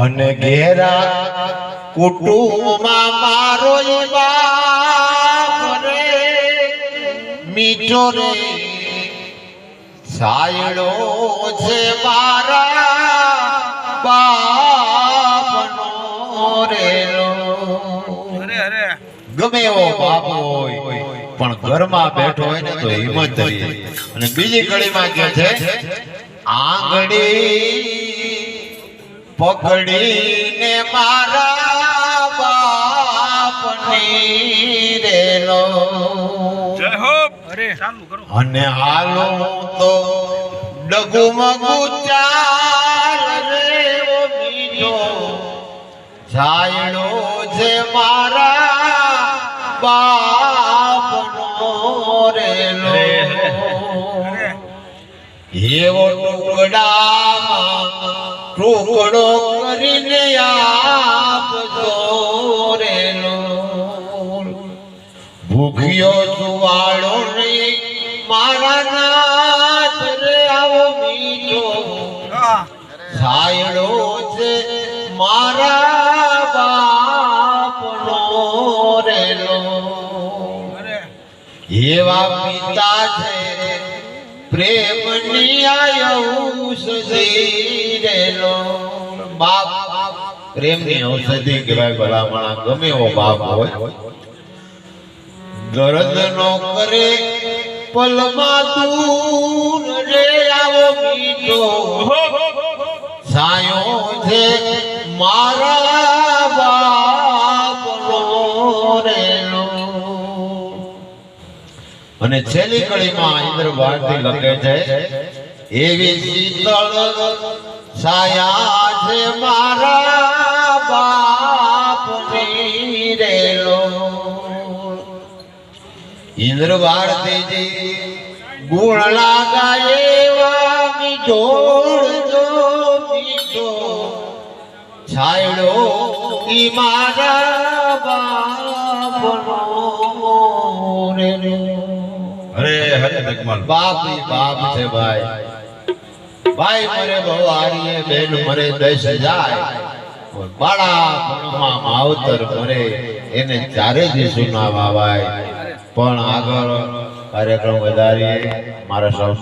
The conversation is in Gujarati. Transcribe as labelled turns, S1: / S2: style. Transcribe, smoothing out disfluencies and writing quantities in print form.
S1: અને ઘેરા કુટુંબમાં મારો બાપ રે મીઠો રે સાયડો છે મારા બાપનો રેલો. ગમે એવો બાપ હોય પણ ઘરમાં બેઠો હોય ને તો હિંમત ધરીએ. અને બીજી કડીમાં કે છે આંગળી પકડીને મારા બાપની રેલો.
S2: જય હો. અરે ચાલુ કરો.
S1: અને હાલો તો ડગુમગુ ચાલ રે ઓ મીઠો છાયડો છે મારા બાપનો રેલો. એવો ટુકડામાં ટુકડો કરીને આપજો રેલો. ભૂખ્યો સુવાળો નહીં મારા નાથ રે આવો મીઠો છાયડો છે મારા બાપનો રેલો. એવા પિતા છે પ્રેમની ઔષધિ રેલો. બાપ પ્રેમની ઔષધિ કહેવાય. ભલામણા ગમે એવો બાપ હોય ગરજ નો કરે પલમાં દૂર રે આવો મીઠો છાયો છે મારા બાપનો રેલો. અને છેલ્લી કડીમાં ઇન્દ્ર ભારતી લખે છે એવી શીતળ છાયા છે મારા બાપની રેલો. ઇન્દ્ર ભારતીજી ગુણ લાગાય એવા મીઠોડજો મીઠો છાયડો ઈ મારા બાપનો રેલો.
S2: અરે હરે જગમાલ
S1: બાપ ઈ બાપ છે ભાઈ. ભાઈ મરે બહુ હારીએ બેન મરે દસ જાય બાળા ભણમાં માવતર મરે એને ચારે દિવસો ના વાવાય. પણ આગળ કાર્યક્રમ વધારીએ. મારા સૌ